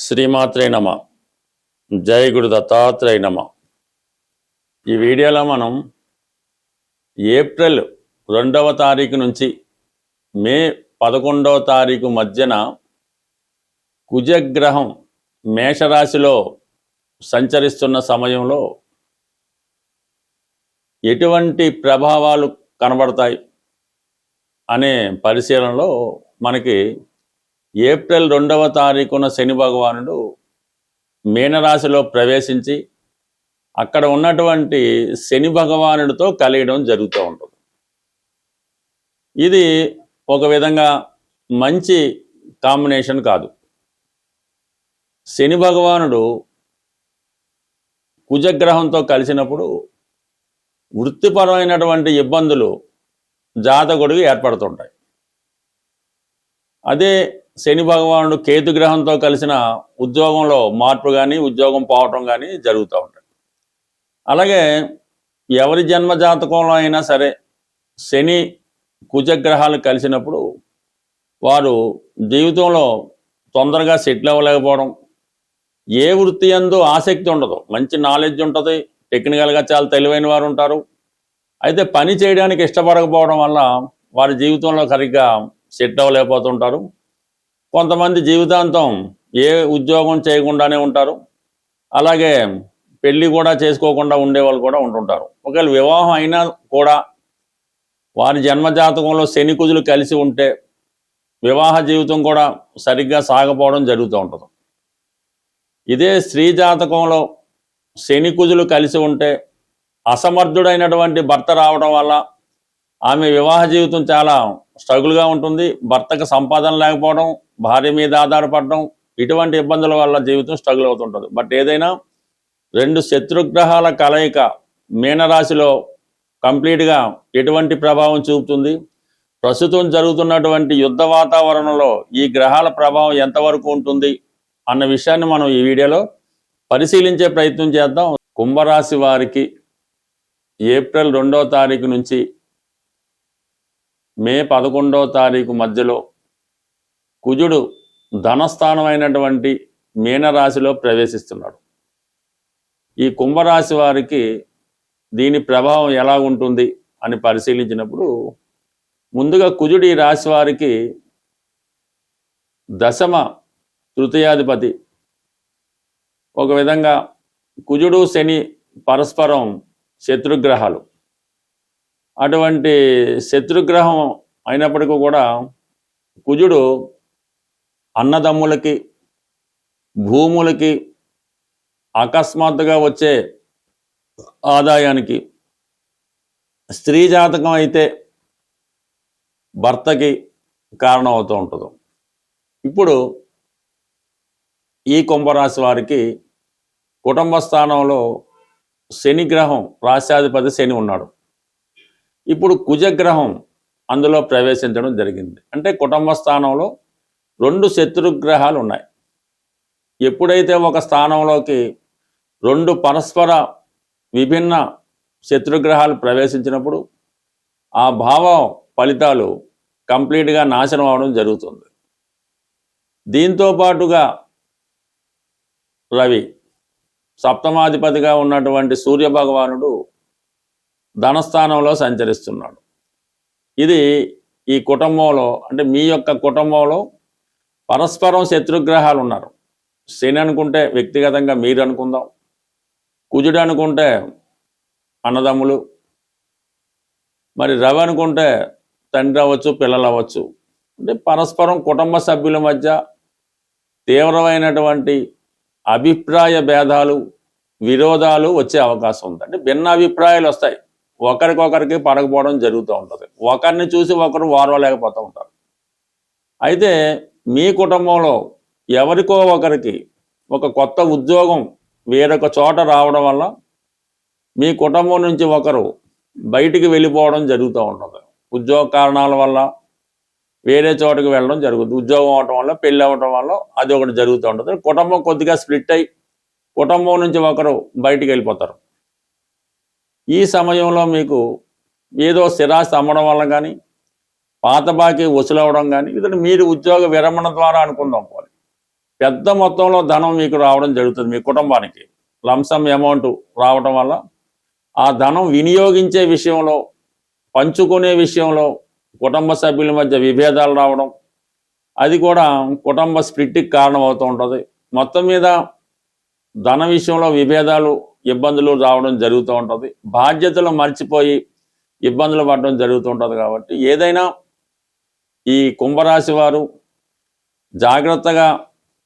శ్రీమాత్రే నమ. జై గురు దత్తాత్రేయ నమ. ఈ వీడియోలో మనం ఏప్రిల్ 2వ తారీఖు నుంచి మే 11వ తారీఖు మధ్యన కుజగ్రహం మేషరాశిలో సంచరిస్తున్న సమయంలో ఎటువంటి ప్రభావాలు కనబడతాయి అనే పరిశీలనలో మనకి ఏప్రిల్ 2వ తారీఖున శని భగవానుడు మీనరాశిలో ప్రవేశించి అక్కడ ఉన్నటువంటి శని భగవానుడితో కలియడం జరుగుతూ ఉంటుంది. ఇది ఒక విధంగా మంచి కాంబినేషన్ కాదు. శని భగవానుడు కుజగ్రహంతో కలిసినప్పుడు వృత్తిపరమైనటువంటి ఇబ్బందులు జాతకుడికి ఏర్పడుతుంటాయి. అదే శని భగవానుడు కేతుగ్రహంతో కలిసిన ఉద్యోగంలో మార్పు కానీ ఉద్యోగం పోవటం కానీ జరుగుతూ ఉంటాయి. అలాగే ఎవరి జన్మ జాతకంలో అయినా సరే శని కుజగ్రహాలు కలిసినప్పుడు వారు జీవితంలో తొందరగా సెటిల్ అవ్వలేకపోవడం, ఏ వృత్తి యందు ఆసక్తి ఉండదు, మంచి నాలెడ్జ్ ఉంటుంది, టెక్నికల్గా చాలా తెలివైన వారు ఉంటారు, అయితే పని చేయడానికి ఇష్టపడకపోవడం వల్ల వారి జీవితంలో సరిగ్గా సెట్ అవ్వలేకపోతుంటారు. కొంతమంది జీవితాంతం ఏ ఉద్యోగం చేయకుండానే ఉంటారు. అలాగే పెళ్ళి కూడా చేసుకోకుండా ఉండేవాళ్ళు కూడా ఉంటుంటారు. ఒకవేళ వివాహం అయినా కూడా వారి జన్మజాతకంలో శని కుజులు కలిసి ఉంటే వివాహ జీవితం కూడా సరిగ్గా సాగపోవడం జరుగుతూ ఉంటుంది. ఇదే స్త్రీ జాతకంలో శని కుజులు కలిసి ఉంటే అసమర్థుడైనటువంటి భర్త రావడం వల్ల ఆమె వివాహ జీవితం చాలా స్ట్రగుల్గా ఉంటుంది. భర్తకు సంపాదన లేకపోవడం, భార్య మీద ఆధారపడడం, ఇటువంటి ఇబ్బందుల వల్ల జీవితం స్ట్రగుల్ అవుతుంటుంది. బట్ ఏదైనా రెండు శత్రుగ్రహాల కలయిక మీనరాశిలో కంప్లీట్గా ఎటువంటి ప్రభావం చూపుతుంది, ప్రస్తుతం జరుగుతున్నటువంటి యుద్ధ వాతావరణంలో ఈ గ్రహాల ప్రభావం ఎంతవరకు ఉంటుంది అన్న విషయాన్ని మనం ఈ వీడియోలో పరిశీలించే ప్రయత్నం చేద్దాం. కుంభరాశి వారికి ఏప్రిల్ 2వ తారీఖు నుంచి మే 11వ తారీఖు మధ్యలో కుజుడు ధనస్థానమైనటువంటి మీనరాశిలో ప్రవేశిస్తున్నాడు. ఈ కుంభరాశి వారికి దీని ప్రభావం ఎలా ఉంటుంది అని పరిశీలించినప్పుడు ముందుగా కుజుడు ఈ రాశి వారికి దశమ తృతీయాధిపతి. ఒక విధంగా కుజుడు శని పరస్పరం శత్రుగ్రహాలు. అటువంటి శత్రుగ్రహం అయినప్పటికీ కూడా కుజుడు అన్నదమ్ములకి, భూములకి, అకస్మాత్తుగా వచ్చే ఆదాయానికి, స్త్రీ జాతకం అయితే భర్తకి కారణం అవుతూ ఉంటుంది. ఇప్పుడు ఈ కుంభరాశి వారికి కుటుంబ స్థానంలో శని గ్రహం, రాశ్యాధిపతి శని ఉన్నాడు. ఇప్పుడు కుజగ్రహం అందులో ప్రవేశించడం జరిగింది. అంటే కుటుంబ స్థానంలో 2 శత్రుగ్రహాలు ఉన్నాయి. ఎప్పుడైతే ఒక స్థానంలోకి 2 పరస్పర విభిన్న శత్రుగ్రహాలు ప్రవేశించినప్పుడు ఆ భావం ఫలితాలు కంప్లీట్గా నాశనం అవడం జరుగుతుంది. దీంతో పాటుగా రవి సప్తమాధిపతిగా ఉన్నటువంటి సూర్య భగవానుడు ధనస్థానంలో సంచరిస్తున్నాడు. ఇది ఈ కుటుంబంలో, అంటే మీ యొక్క కుటుంబంలో పరస్పరం శత్రుగ్రహాలు ఉన్నారు. శని అనుకుంటే వ్యక్తిగతంగా మీరు అనుకుందాం, కుజుడు అనుకుంటే అన్నదమ్ములు, మరి రవి అనుకుంటే తండ్రి అవ్వచ్చు, పిల్లలు అవ్వచ్చు. అంటే పరస్పరం కుటుంబ సభ్యుల మధ్య తీవ్రమైనటువంటి అభిప్రాయ భేదాలు, విరోధాలు వచ్చే అవకాశం ఉంది. అంటే భిన్న అభిప్రాయాలు వస్తాయి, ఒకరికొకరికి పడకపోవడం జరుగుతూ ఉంటుంది. ఒకరిని చూసి ఒకరు వారవలేకపోతూ ఉంటారు. అయితే మీ కుటుంబంలో ఎవరికో ఒకరికి ఒక కొత్త ఉద్యోగం వేరొక చోట రావడం వల్ల మీ కుటుంబం నుంచి ఒకరు బయటికి వెళ్ళిపోవడం జరుగుతూ ఉంటుంది. ఉద్యోగ కారణాల వల్ల వేరే చోటకి వెళ్ళడం జరుగుతుంది. ఉద్యోగం అవటం వల్ల, పెళ్ళి అవ్వటం వల్ల అది ఒకటి జరుగుతూ ఉంటుంది. కుటుంబం కొద్దిగా స్ప్లిట్ అయ్యి కుటుంబం నుంచి ఒకరు బయటికి వెళ్ళిపోతారు. ఈ సమయంలో మీకు ఏదో స్థిరాస్తి అమ్మడం వల్ల కానీ, పాత బాకీ వసూలవడం కానీ, ఇది మీరు ఉద్యోగ విరమణ ద్వారా అనుకుందాం పోలి, పెద్ద మొత్తంలో ధనం మీకు రావడం జరుగుతుంది. మీ కుటుంబానికి లంసమ్ అమౌంట్ రావడం వల్ల ఆ ధనం వినియోగించే విషయంలో, పంచుకునే విషయంలో కుటుంబ సభ్యుల మధ్య విభేదాలు రావడం, అది కూడా కుటుంబ స్ప్లిట్కి కారణం అవుతూ ఉంటుంది. మొత్తం మీద ధన విషయంలో విభేదాలు, ఇబ్బందులు రావడం జరుగుతూ ఉంటుంది. బాధ్యతలు మర్చిపోయి ఇబ్బందులు పడడం జరుగుతూ ఉంటుంది. కాబట్టి ఏదైనా ఈ కుంభరాశి వారు జాగ్రత్తగా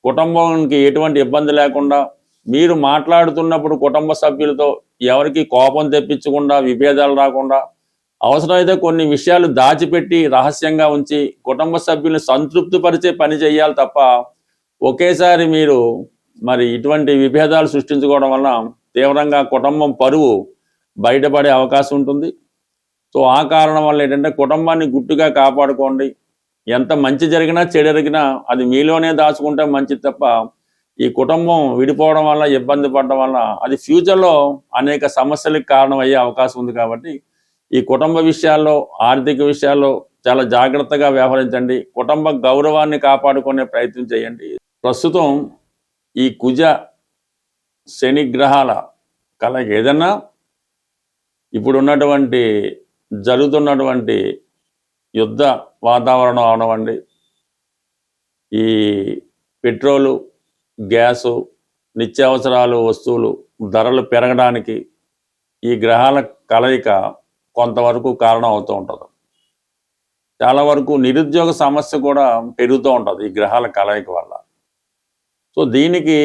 కుటుంబానికి ఎటువంటి ఇబ్బంది లేకుండా, మీరు మాట్లాడుతున్నప్పుడు కుటుంబ సభ్యులతో ఎవరికి కోపం తెప్పించకుండా, విభేదాలు రాకుండా, అవసరమైతే కొన్ని విషయాలు దాచిపెట్టి రహస్యంగా ఉంచి కుటుంబ సభ్యుల్ని సంతృప్తిపరిచే పని చేయాలి తప్ప ఒకేసారి మీరు మరి ఇటువంటి విభేదాలు సృష్టించుకోవడం వల్ల తీవ్రంగా కుటుంబం పరువు బయటపడే అవకాశం ఉంటుంది. సో ఆ కారణం వల్ల ఏంటంటే కుటుంబాన్ని గుట్టుగా కాపాడుకోండి. ఎంత మంచి జరిగినా చెడు జరిగినా అది మీలోనే దాచుకుంటే మంచిది తప్ప ఈ కుటుంబం విడిపోవడం వల్ల, ఇబ్బంది పడడం వల్ల అది ఫ్యూచర్లో అనేక సమస్యలకు కారణమయ్యే అవకాశం ఉంది. కాబట్టి ఈ కుటుంబ విషయాల్లో, ఆర్థిక విషయాల్లో చాలా జాగ్రత్తగా వ్యవహరించండి. కుటుంబ గౌరవాన్ని కాపాడుకునే ప్రయత్నం చేయండి. ప్రస్తుతం ఈ కుజ శని గ్రహాల కలయిక ఏదన్నా ఇప్పుడున్నటువంటి జరుగుతున్నటువంటి యుద్ధ వాతావరణం అవనివ్వండి, ఈ పెట్రోలు, గ్యాసు, నిత్యావసరాలు వస్తువులు ధరలు పెరగడానికి ఈ గ్రహాల కలయిక కొంతవరకు కారణం అవుతూ ఉంటుంది. చాలా వరకు నిరుద్యోగ సమస్య కూడా పెరుగుతూ ఉంటుంది ఈ గ్రహాల కలయిక వల్ల. సో దీనికి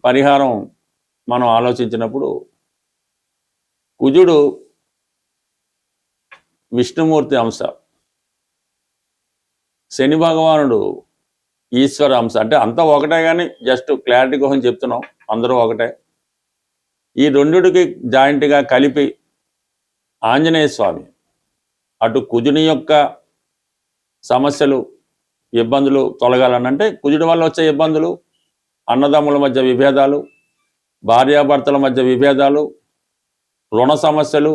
పరిహారం మనం ఆలోచించినప్పుడు కుజుడు విష్ణుమూర్తి అంశ, శని భగవానుడు ఈశ్వర అంశ. అంటే అంతా ఒకటే, కానీ జస్ట్ క్లారిటీ కోసం చెప్తున్నాం, అందరూ ఒకటే. ఈ రెండుకి జాయింట్గా కలిపి ఆంజనేయ స్వామి అటు కుజుని యొక్క సమస్యలు, ఇబ్బందులు తొలగాలనంటే కుజుడి వల్ల వచ్చే ఇబ్బందులు, అన్నదమ్ముల మధ్య విభేదాలు, భార్యాభర్తల మధ్య విభేదాలు, రుణ సమస్యలు,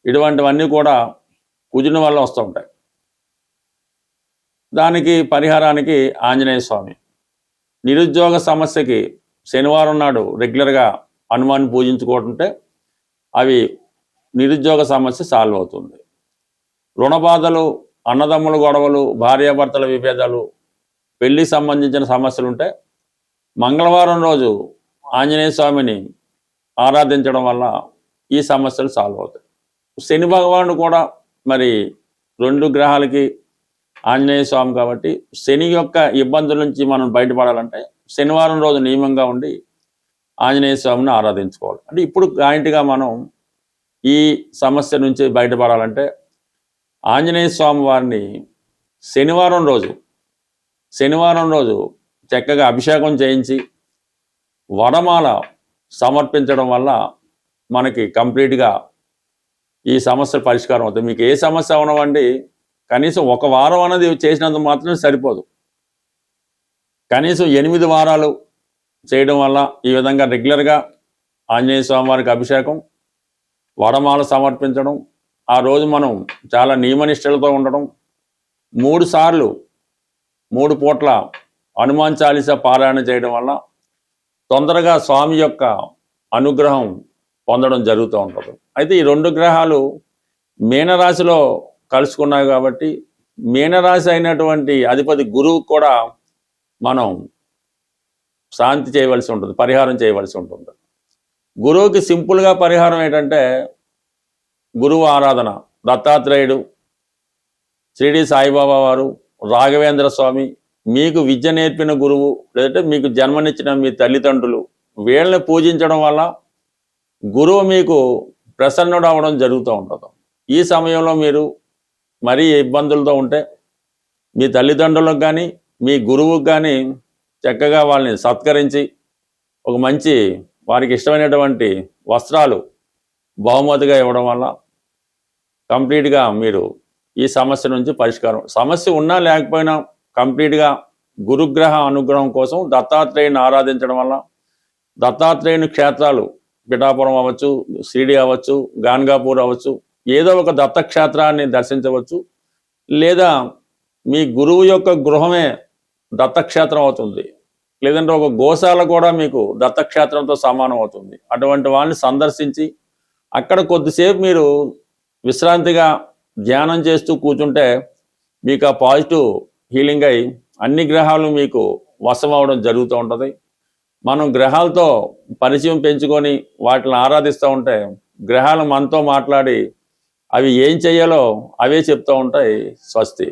ఇటువంటివన్నీ కూడా కుజుని వల్ల వస్తూ ఉంటాయి. దానికి పరిహారానికి ఆంజనేయ స్వామి. నిరుద్యోగ సమస్యకి శనివారం నాడు రెగ్యులర్గా హనుమాన్ని పూజించుకుంటుంటే అవి నిరుద్యోగ సమస్య సాల్వ్ అవుతుంది. రుణ బాధలు, అన్నదమ్ముల గొడవలు, భార్యాభర్తల విభేదాలు, పెళ్లి సంబంధించిన సమస్యలు ఉంటే మంగళవారం రోజు ఆంజనేయ స్వామిని ఆరాధించడం వల్ల ఈ సమస్యలు సాల్వ్ అవుతాయి. శని భగవానుడు కూడా మరి రెండు గ్రహాలకి ఆంజనేయ స్వామి కాబట్టి శని యొక్క ఇబ్బందుల నుంచి మనం బయటపడాలంటే శనివారం రోజు నియమంగా ఉండి ఆంజనేయ స్వామిని ఆరాధించుకోవాలి. అంటే ఇప్పుడు జాయింట్గా మనం ఈ సమస్య నుంచి బయటపడాలంటే ఆంజనేయ స్వామి వారిని శనివారం రోజు చక్కగా అభిషేకం చేయించి వడమాల సమర్పించడం వల్ల మనకి కంప్లీట్గా ఈ సమస్య పరిష్కారం అవుతుంది. మీకు ఏ సమస్య అవనవండి, కనీసం ఒక వారం అనేది చేసినంత మాత్రమే సరిపోదు. కనీసం 8 వారాలు చేయడం వల్ల ఈ విధంగా రెగ్యులర్గా ఆంజనేయ స్వామి వారికి అభిషేకం, వడమాల సమర్పించడం, ఆ రోజు మనం చాలా నియమనిష్టలతో ఉండడం, 3 సార్లు 3 పూట్ల హనుమాన్ చాలీసా పారాయణ చేయడం వల్ల తొందరగా స్వామి యొక్క అనుగ్రహం పొందడం జరుగుతూ ఉంటుంది. అయితే ఈ 2 గ్రహాలు మీనరాశిలో కలుసుకున్నాయి కాబట్టి మీనరాశి అయినటువంటి అధిపతి గురువు కూడా మనం శాంతి చేయవలసి ఉంటుంది, పరిహారం చేయవలసి ఉంటుంది. గురువుకి సింపుల్గా పరిహారం ఏంటంటే గురువు ఆరాధన, దత్తాత్రేయుడు, షిరిడి సాయిబాబా వారు, రాఘవేంద్ర స్వామి, మీకు విద్య నేర్పిన గురువు, లేదంటే మీకు జన్మనిచ్చిన మీ తల్లిదండ్రులు, వీళ్ళని పూజించడం వల్ల గురువు మీకు ప్రసన్నుడు అవ్వడం జరుగుతూ ఉంటుంది. ఈ సమయంలో మీరు మరీ ఇబ్బందులతో ఉంటే మీ తల్లిదండ్రులకు కానీ మీ గురువుకు కానీ చక్కగా వాళ్ళని సత్కరించి ఒక మంచి వారికి ఇష్టమైనటువంటి వస్త్రాలు బహుమతిగా ఇవ్వడం వల్ల కంప్లీట్గా మీరు ఈ సమస్య నుంచి పరిష్కారం. సమస్య ఉన్నా లేకపోయినా కంప్లీట్గా గురుగ్రహ అనుగ్రహం కోసం దత్తాత్రేయుని ఆరాధించడం వల్ల దత్తాత్రేయుని క్షేత్రాలు పిఠాపురం అవ్వచ్చు, షిరిడి అవ్వచ్చు, గాన్గాపూర్ అవ్వచ్చు, ఏదో ఒక దత్తక్షేత్రాన్ని దర్శించవచ్చు. లేదా మీ గురువు యొక్క గృహమే దత్తక్షేత్రం అవుతుంది. లేదంటే ఒక గోశాల కూడా మీకు దత్తక్షేత్రంతో సమానం అవుతుంది. అటువంటి వాళ్ళని సందర్శించి అక్కడ కొద్దిసేపు మీరు విశ్రాంతిగా ధ్యానం చేస్తూ కూర్చుంటే మీకు ఆ పాజిటివ్ హీలింగ్ అయి అన్ని గ్రహాలు మీకు వశం అవడం జరుగుతూ ఉంటుంది. మనం గ్రహాలతో పరిచయం పెంచుకొని వాటిని ఆరాధిస్తూ ఉంటే గ్రహాలు మనతో మాట్లాడి అవి ఏం చెయ్యాలో అవే చెప్తూ ఉంటాయి. స్వస్తి.